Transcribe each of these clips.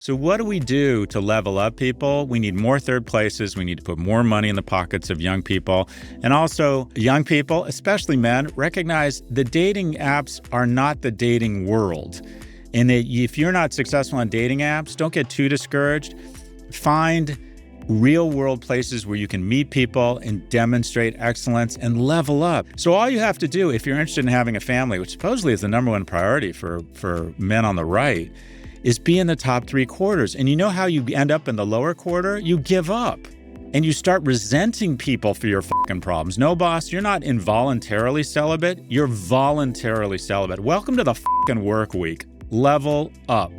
So what do we do to level up people? We need more third places. We need to put more money in the pockets of young people. And also young people, especially men, recognize the dating apps are not the dating world. And that if you're not successful on dating apps, don't get too discouraged. Find real world places where you can meet people and demonstrate excellence and level up. So all you have to do, if you're interested in having a family, which supposedly is the number one priority for men on the right, is be in the top 3 quarters. And you know how you end up in the lower quarter? You give up. And you start resenting people for your fucking problems. No, boss, you're not involuntarily celibate. You're voluntarily celibate. Welcome to the fucking work week. Level up.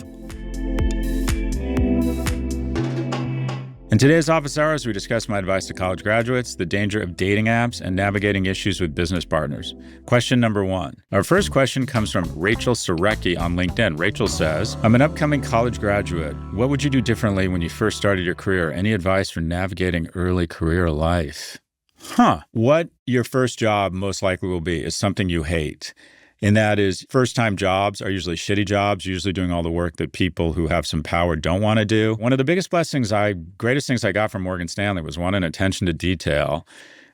In today's Office Hours, we discuss my advice to college graduates, the danger of dating apps, and navigating issues with business partners. Question number 1. Our first question comes from Rachel Sorecki on LinkedIn. Rachel says, I'm an upcoming college graduate. What would you do differently when you first started your career? Any advice for navigating early career life? What your first job most likely will be is something you hate. And that is first-time jobs are usually shitty jobs, usually doing all the work that people who have some power don't want to do. One of the greatest things I got from Morgan Stanley was an attention to detail.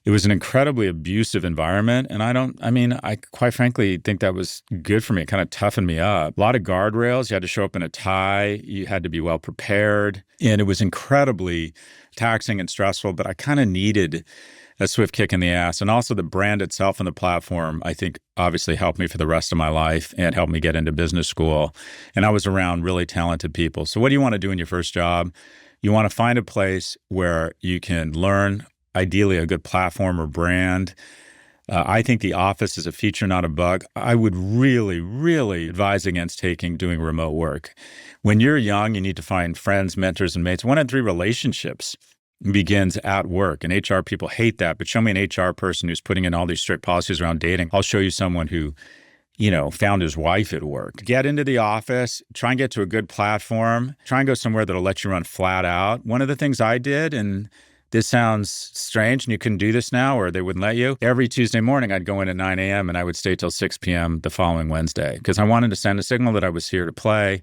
It was an incredibly abusive environment. And I quite frankly think that was good for me. It kind of toughened me up. A lot of guardrails. You had to show up in a tie. You had to be well prepared. And it was incredibly taxing and stressful, but I kind of needed a swift kick in the ass. And also the brand itself and the platform, I think, obviously helped me for the rest of my life and helped me get into business school. And I was around really talented people. So what do you want to do in your first job? You want to find a place where you can learn, ideally a good platform or brand. I think the office is a feature, not a bug. I would really, really advise against doing remote work. When you're young, you need to find friends, mentors, and mates. 1 in 3 relationships begins at work, and HR people hate that. But show me an HR person who's putting in all these strict policies around dating. I'll show you someone who, found his wife at work. Get into the office, try and get to a good platform, try and go somewhere that'll let you run flat out. One of the things I did, and this sounds strange and you couldn't do this now or they wouldn't let you, every Tuesday morning I'd go in at 9 a.m. and I would stay till 6 p.m. the following Wednesday because I wanted to send a signal that I was here to play.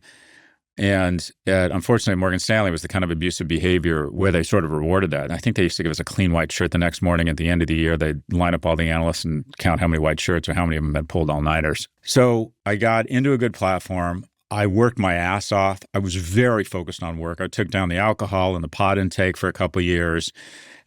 And unfortunately, Morgan Stanley was the kind of abusive behavior where they sort of rewarded that. And I think they used to give us a clean white shirt the next morning. At the end of the year, they'd line up all the analysts and count how many white shirts or how many of them had pulled all-nighters. So I got into a good platform. I worked my ass off. I was very focused on work. I took down the alcohol and the pot intake for a couple of years.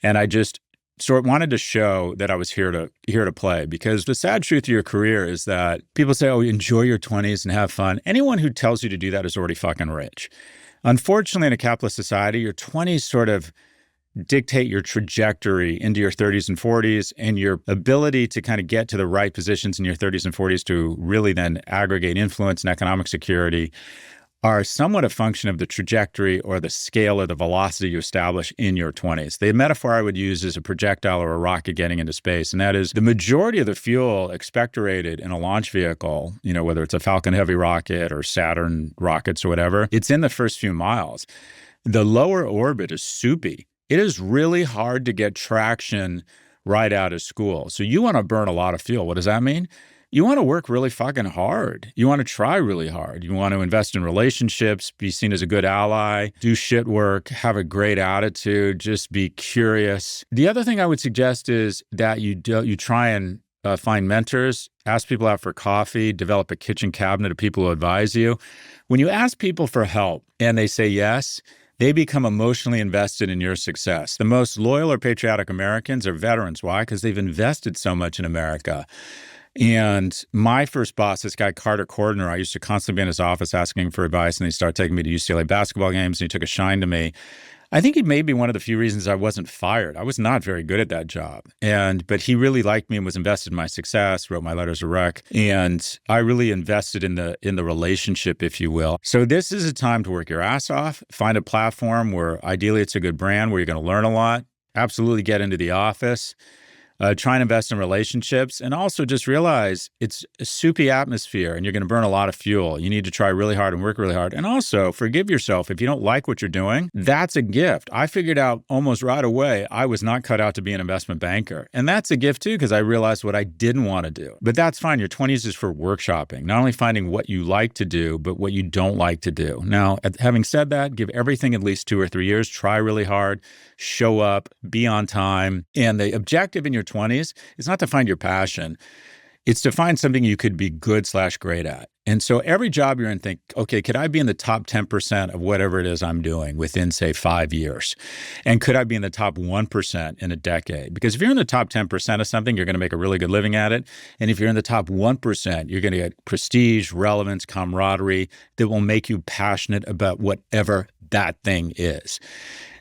And I just wanted to show that I was here to play, because the sad truth of your career is that people say, oh, enjoy your 20s and have fun. Anyone who tells you to do that is already fucking rich. Unfortunately, in a capitalist society, your 20s sort of dictate your trajectory into your 30s and 40s, and your ability to kind of get to the right positions in your 30s and 40s to really then aggregate influence and economic security are somewhat a function of the trajectory or the scale or the velocity you establish in your 20s. The metaphor I would use is a projectile or a rocket getting into space, and that is the majority of the fuel expectorated in a launch vehicle, whether it's a Falcon Heavy rocket or Saturn rockets or whatever, it's in the first few miles. The lower orbit is soupy. It is really hard to get traction right out of school. So you want to burn a lot of fuel. What does that mean? You want to work really fucking hard. You want to try really hard. You want to invest in relationships, be seen as a good ally, do shit work, have a great attitude, just be curious. The other thing I would suggest is that you try and find mentors, ask people out for coffee, develop a kitchen cabinet of people who advise you. When you ask people for help and they say yes, they become emotionally invested in your success. The most loyal or patriotic Americans are veterans. Why? Because they've invested so much in America. And my first boss, this guy, Carter Cordner, I used to constantly be in his office asking for advice, and he started taking me to UCLA basketball games, and he took a shine to me. I think he may be one of the few reasons I wasn't fired. I was not very good at that job. But he really liked me and was invested in my success, wrote my letters of rec. And I really invested in the relationship, if you will. So this is a time to work your ass off, find a platform where ideally it's a good brand where you're going to learn a lot, absolutely get into the office. Try and invest in relationships, and also just realize it's a soupy atmosphere and you're going to burn a lot of fuel. You need to try really hard and work really hard. And also forgive yourself if you don't like what you're doing. That's a gift. I figured out almost right away I was not cut out to be an investment banker. And that's a gift too, because I realized what I didn't want to do. But that's fine. Your 20s is for workshopping, not only finding what you like to do, but what you don't like to do. Now, having said that, give everything at least 2 or 3 years. Try really hard, show up, be on time. And the objective in your 20s is not to find your passion. It's to find something you could be good/great at. And so every job you're in, think, okay, could I be in the top 10% of whatever it is I'm doing within, say, 5 years? And could I be in the top 1% in a decade? Because if you're in the top 10% of something, you're going to make a really good living at it. And if you're in the top 1%, you're going to get prestige, relevance, camaraderie that will make you passionate about whatever that thing is.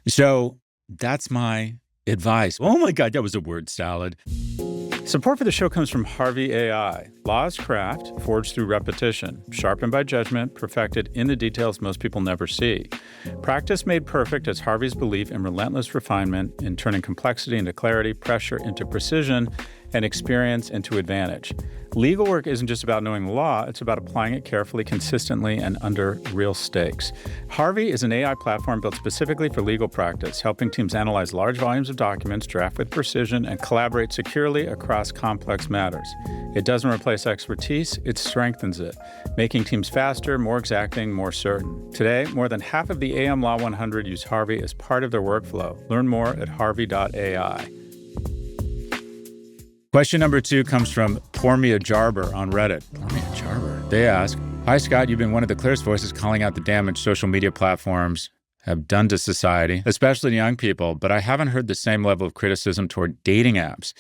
So that's my advice. Oh my God, that was a word salad. Support for the show comes from Harvey AI. Law is craft, forged through repetition, sharpened by judgment, perfected in the details most people never see. Practice made perfect is Harvey's belief in relentless refinement, in turning complexity into clarity, pressure into precision, and experience into advantage. Legal work isn't just about knowing the law, it's about applying it carefully, consistently, and under real stakes. Harvey is an AI platform built specifically for legal practice, helping teams analyze large volumes of documents, draft with precision, and collaborate securely across complex matters. It doesn't replace expertise, it strengthens it, making teams faster, more exacting, more certain. Today, more than half of the AM Law 100 use Harvey as part of their workflow. Learn more at harvey.ai. Question number 2 comes from Pour Me a Jarber on Reddit. Pour Me a Jarber. They ask, hi, Scott, you've been one of the clearest voices calling out the damage social media platforms have done to society, especially to young people, but I haven't heard the same level of criticism toward dating apps.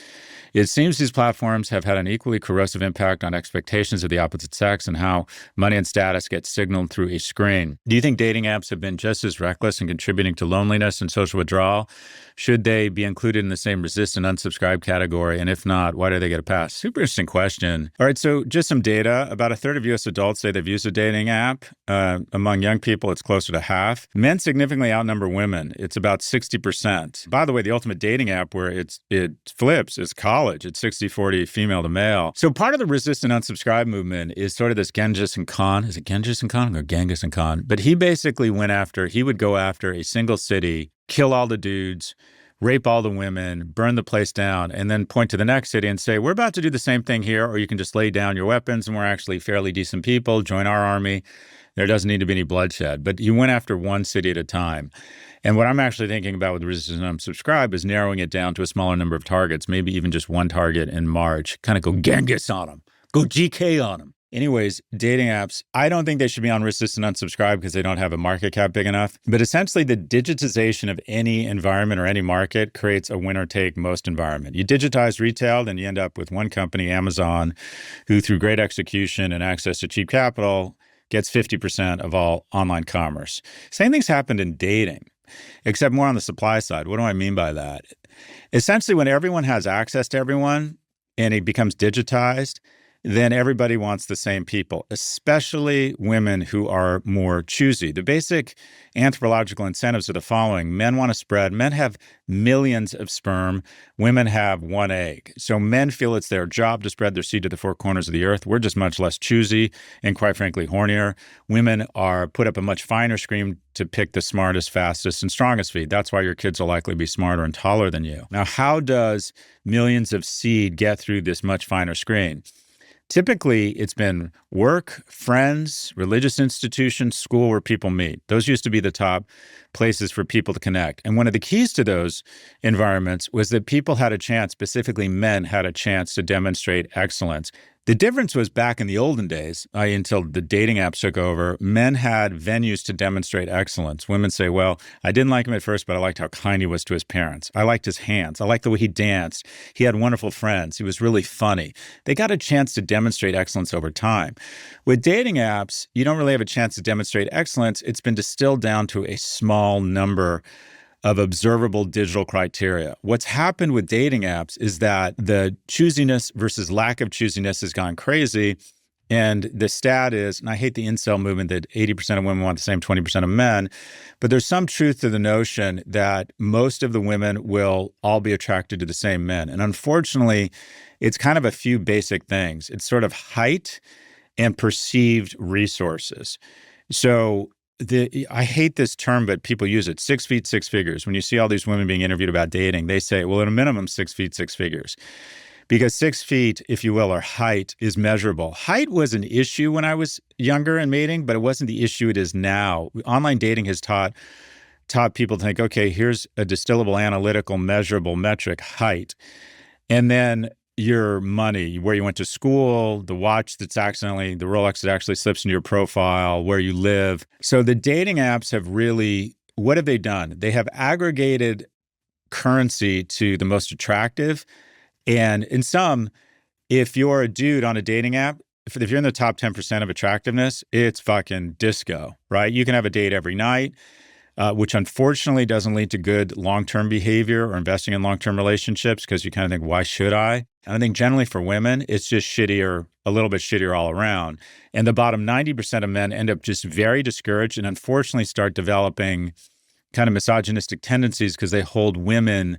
It seems these platforms have had an equally corrosive impact on expectations of the opposite sex and how money and status get signaled through a screen. Do you think dating apps have been just as reckless in contributing to loneliness and social withdrawal? Should they be included in the same resist and unsubscribe category? And if not, why do they get a pass? Super interesting question. All right, so just some data. About a third of U.S. adults say they've used a dating app. Among young people, it's closer to half. Men significantly outnumber women. It's about 60%. By the way, the ultimate dating app where it flips is college. It's 60-40 female to male. So part of the resist and unsubscribe movement is sort of this Genghis and Khan. Is it Genghis and Khan or Genghis and Khan? But he basically he would go after a single city, kill all the dudes, rape all the women, burn the place down, and then point to the next city and say, we're about to do the same thing here, or you can just lay down your weapons and we're actually fairly decent people, join our army. There doesn't need to be any bloodshed. But you went after one city at a time. And what I'm actually thinking about with resist and unsubscribe is narrowing it down to a smaller number of targets, maybe even just one target in March. Kind of go Genghis on them, go GK on them. Anyways, dating apps, I don't think they should be on resist and unsubscribe because they don't have a market cap big enough. But essentially, the digitization of any environment or any market creates a winner-take-most environment. You digitize retail, then you end up with one company, Amazon, who through great execution and access to cheap capital gets 50% of all online commerce. Same thing's happened in dating, except more on the supply side. What do I mean by that? Essentially, when everyone has access to everyone and it becomes digitized, then everybody wants the same people, especially women who are more choosy. The basic anthropological incentives are the following. Men want to spread. Men have millions of sperm. Women have one egg. So men feel it's their job to spread their seed to the four corners of the earth. We're just much less choosy and, quite frankly, hornier. Women are put up a much finer screen to pick the smartest, fastest, and strongest feed. That's why your kids will likely be smarter and taller than you. Now, how does millions of seed get through this much finer screen? Typically, it's been work, friends, religious institutions, school where people meet. Those used to be the top places for people to connect. And one of the keys to those environments was that people had a chance, specifically men had a chance to demonstrate excellence. The difference was back in the olden days, until the dating apps took over, men had venues to demonstrate excellence. Women say, well, I didn't like him at first, but I liked how kind he was to his parents. I liked his hands. I liked the way he danced. He had wonderful friends. He was really funny. They got a chance to demonstrate excellence over time. With dating apps, you don't really have a chance to demonstrate excellence. It's been distilled down to a small number of observable digital criteria. What's happened with dating apps is that the choosiness versus lack of choosiness has gone crazy. And the stat is, and I hate the incel movement that 80% of women want the same 20% of men, but there's some truth to the notion that most of the women will all be attracted to the same men. And unfortunately, it's kind of a few basic things. It's sort of height and perceived resources. So I hate this term, but people use it, 6 feet, 6 figures. When you see all these women being interviewed about dating, they say, well, at a minimum, 6 feet, 6 figures. Because 6 feet, if you will, or height is measurable. Height was an issue when I was younger and mating, but it wasn't the issue it is now. Online dating has taught people to think, okay, here's a distillable, analytical, measurable metric, height. And then your money, where you went to school, the watch the Rolex that actually slips into your profile, where you live. So the dating apps have really, what have they done? They have aggregated currency to the most attractive. And in some, if you're a dude on a dating app, if you're in the top 10% of attractiveness, it's fucking disco, right? You can have a date every night, which unfortunately doesn't lead to good long-term behavior or investing in long-term relationships because you kind of think, why should I? And I think generally for women, it's just shittier, a little bit shittier all around. And the bottom 90% of men end up just very discouraged and unfortunately start developing kind of misogynistic tendencies because they hold women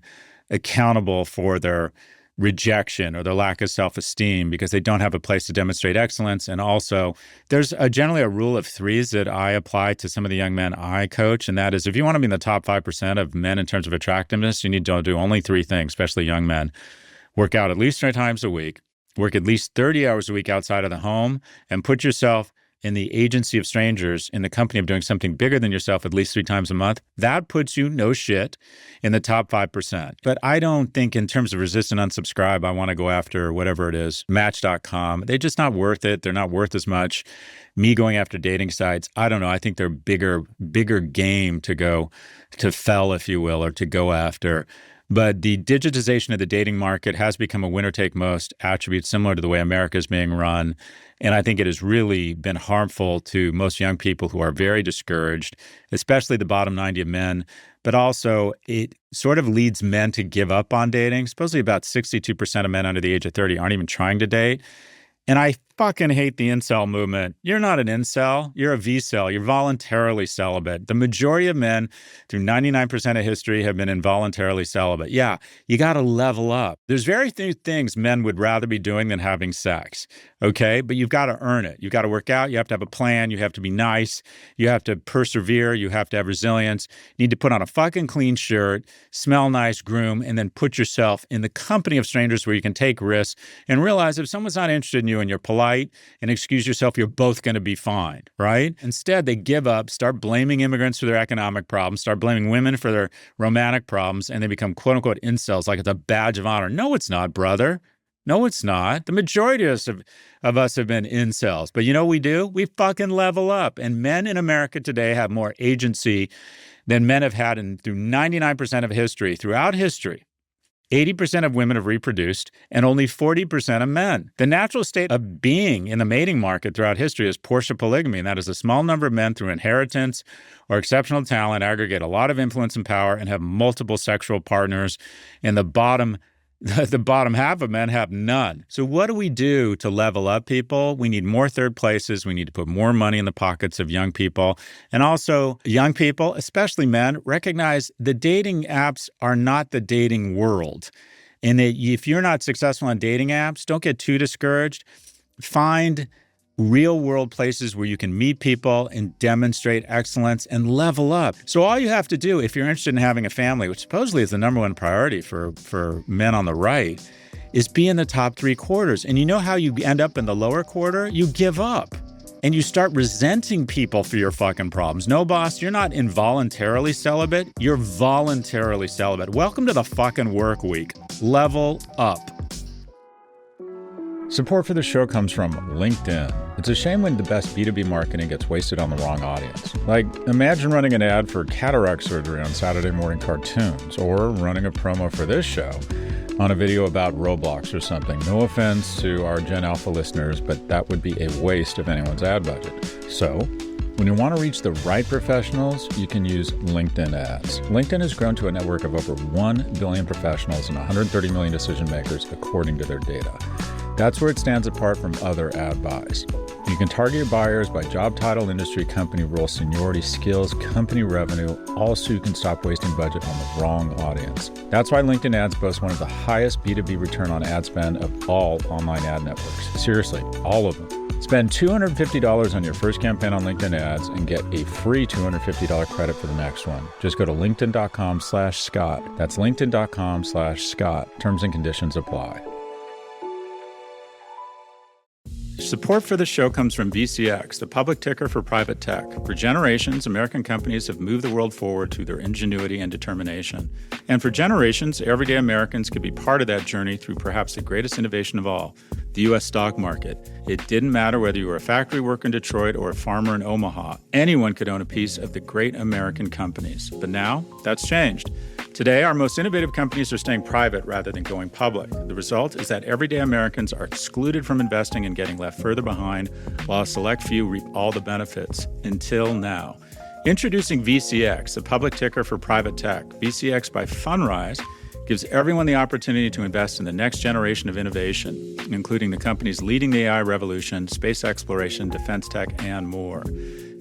accountable for their rejection or their lack of self-esteem because they don't have a place to demonstrate excellence. And also, there's generally a rule of threes that I apply to some of the young men I coach, and that is if you want to be in the top 5% of men in terms of attractiveness, you need to do only 3 things, especially young men. Work out at least 3 times a week, work at least 30 hours a week outside of the home, and put yourself in the agency of strangers in the company of doing something bigger than yourself at least 3 times a month. That puts you, no shit, in the top 5%. But I don't think in terms of resist and unsubscribe, I want to go after whatever it is, Match.com. They're just not worth it. They're not worth as much. Me going after dating sites, I don't know. I think they're bigger game to fell, if you will, or to go after. But the digitization of the dating market has become a winner-take-most attribute similar to the way America is being run. And I think it has really been harmful to most young people who are very discouraged, especially the bottom 90 of men. But also, it sort of leads men to give up on dating. Supposedly about 62% of men under the age of 30 aren't even trying to date. And I fucking hate the incel movement. You're not an incel. You're a V-cell. You're voluntarily celibate. The majority of men through 99% of history have been involuntarily celibate. Yeah, you got to level up. There's very few things men would rather be doing than having sex, okay? But you've got to earn it. You've got to work out. You have to have a plan. You have to be nice. You have to persevere. You have to have resilience. You need to put on a fucking clean shirt, smell nice, groom, and then put yourself in the company of strangers where you can take risks and realize if someone's not interested in you and you're polite and excuse yourself, you're both going to be fine, right? Instead, they give up, start blaming immigrants for their economic problems, start blaming women for their romantic problems, and they become quote-unquote incels like it's a badge of honor. No, it's not, brother. No, it's not. The majority of us have been incels. But you know what we do? We fucking level up. And men in America today have more agency than men have had through 99% of history, throughout history. 80% of women have reproduced and only 40% of men. The natural state of being in the mating market throughout history is Portia polygamy, and that is a small number of men through inheritance or exceptional talent aggregate a lot of influence and power and have multiple sexual partners. And the bottom half of men have none. So what do we do to level up people? We need more third places. We need to put more money in the pockets of young people. And also young people, especially men, recognize the dating apps are not the dating world. And that if you're not successful on dating apps, don't get too discouraged. Find real world places where you can meet people and demonstrate excellence and level up. So all you have to do if you're interested in having a family, which supposedly is the number one priority for men on the right, is be in the top 3 quarters. And you know how you end up in the lower quarter? You give up. And you start resenting people for your fucking problems. No, boss, you're not involuntarily celibate. You're voluntarily celibate. Welcome to the fucking work week. Level up. Support for the show comes from LinkedIn. It's a shame when the best B2B marketing gets wasted on the wrong audience. Like, imagine running an ad for cataract surgery on Saturday morning cartoons, or running a promo for this show on a video about Roblox or something. No offense to our Gen Alpha listeners, but that would be a waste of anyone's ad budget. So, when you want to reach the right professionals, you can use LinkedIn ads. LinkedIn has grown to a network of over 1 billion professionals and 130 million decision makers according to their data. That's where it stands apart from other ad buys. You can target your buyers by job title, industry, company role, seniority, skills, company revenue, all so you can stop wasting budget on the wrong audience. That's why LinkedIn ads boast one of the highest B2B return on ad spend of all online ad networks. Seriously, all of them. Spend $250 on your first campaign on LinkedIn ads and get a free $250 credit for the next one. Just go to linkedin.com/Scott. That's linkedin.com/Scott. Terms and conditions apply. Support for the show comes from VCX, the public ticker for private tech. For generations, American companies have moved the world forward through their ingenuity and determination. And for generations, everyday Americans could be part of that journey through perhaps the greatest innovation of all, the U.S. stock market. It didn't matter whether you were a factory worker in Detroit or a farmer in Omaha. Anyone could own a piece of the great American companies. But now, that's changed. Today, our most innovative companies are staying private rather than going public. The result is that everyday Americans are excluded from investing and getting left further behind, while a select few reap all the benefits. Until now. Introducing VCX, the public ticker for private tech. VCX by Fundrise gives everyone the opportunity to invest in the next generation of innovation, including the companies leading the AI revolution, space exploration, defense tech, and more.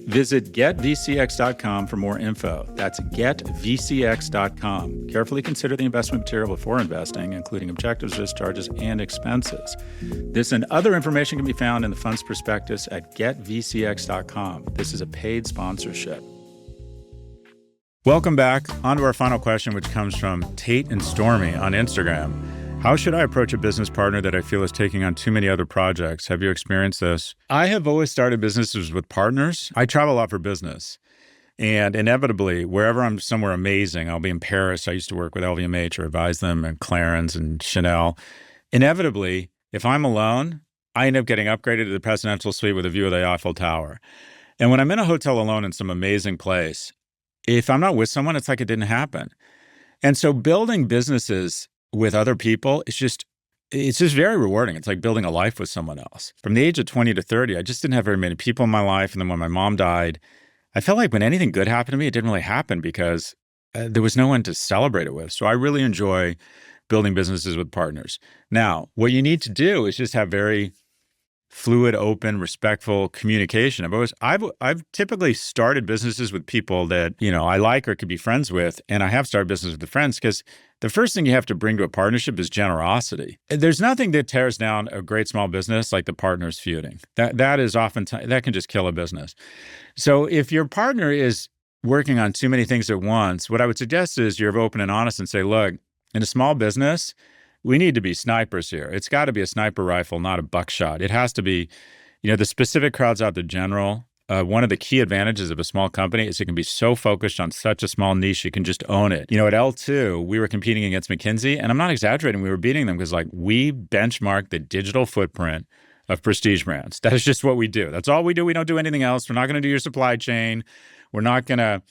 Visit getvcx.com for more info. That's getvcx.com. Carefully consider the investment material before investing, including objectives, risk, charges, and expenses. This and other information can be found in the fund's prospectus at getvcx.com. This is a paid sponsorship. Welcome back. On to our final question, which comes from Tate and Stormy on Instagram. How should I approach a business partner that I feel is taking on too many other projects? Have you experienced this? I have always started businesses with partners. I travel a lot for business. And inevitably, wherever I'm somewhere amazing, I'll be in Paris. I used to work with LVMH or advise them, and Clarins and Chanel. Inevitably, if I'm alone, I end up getting upgraded to the presidential suite with a view of the Eiffel Tower. And when I'm in a hotel alone in some amazing place, if I'm not with someone, it's like it didn't happen. And so building businesses with other people, it's just very rewarding. It's like building a life with someone else. From the age of 20 to 30, I just didn't have very many people in my life. And then when my mom died, I felt like when anything good happened to me, it didn't really happen because there was no one to celebrate it with. So I really enjoy building businesses with partners. Now, what you need to do is just have very fluid, open, respectful communication. I've typically started businesses with people that, I like or could be friends with. And I have started business with friends because the first thing you have to bring to a partnership is generosity. There's nothing that tears down a great small business like the partners feuding. That is oftentimes, that can just kill a business. So if your partner is working on too many things at once, what I would suggest is you're open and honest and say, look, in a small business, we need to be snipers here. It's got to be a sniper rifle, not a buckshot. It has to be, the specific crowds out the general. One of the key advantages of a small company is it can be so focused on such a small niche, you can just own it. At L2, we were competing against McKinsey, and I'm not exaggerating. We were beating them because we benchmark the digital footprint of prestige brands. That is just what we do. That's all we do. We don't do anything else. We're not going to do your supply chain. We're not going to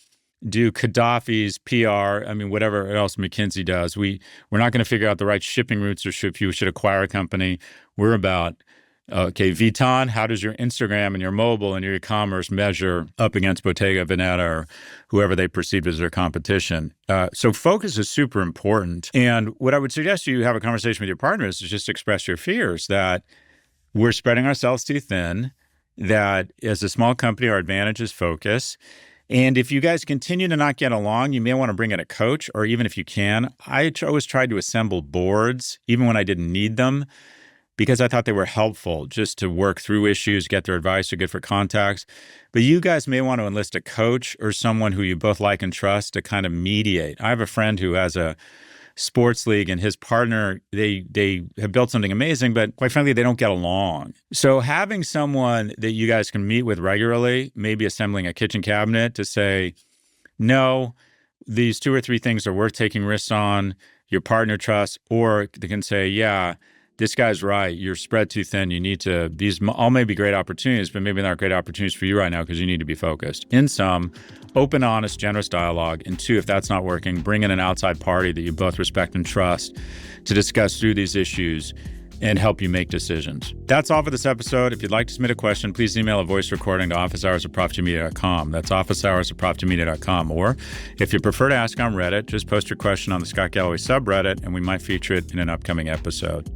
do Gaddafi's PR, whatever else McKinsey does. We're not going to figure out the right shipping routes or if you should acquire a company. We're about, Vuitton, how does your Instagram and your mobile and your e-commerce measure up against Bottega Veneta or whoever they perceive as their competition? So focus is super important. And what I would suggest you have a conversation with your partners is just express your fears that we're spreading ourselves too thin, that as a small company, our advantage is focus. And if you guys continue to not get along, you may want to bring in a coach, or even if you can, I always tried to assemble boards, even when I didn't need them, because I thought they were helpful just to work through issues, get their advice, they're good for contacts. But you guys may want to enlist a coach or someone who you both like and trust to kind of mediate. I have a friend who has a sports league, and his partner, they have built something amazing, but quite frankly, they don't get along. So having someone that you guys can meet with regularly, maybe assembling a kitchen cabinet to say, no, these 2 or 3 things are worth taking risks on, your partner trusts, or they can say, yeah, this guy's right. You're spread too thin. You need to, these all may be great opportunities, but maybe not great opportunities for you right now because you need to be focused. In sum, open, honest, generous dialogue. And 2, if that's not working, bring in an outside party that you both respect and trust to discuss through these issues and help you make decisions. That's all for this episode. If you'd like to submit a question, please email a voice recording to officehours@profgmedia.com. That's officehours@profgmedia.com. Or if you prefer to ask on Reddit, just post your question on the Scott Galloway subreddit, and we might feature it in an upcoming episode.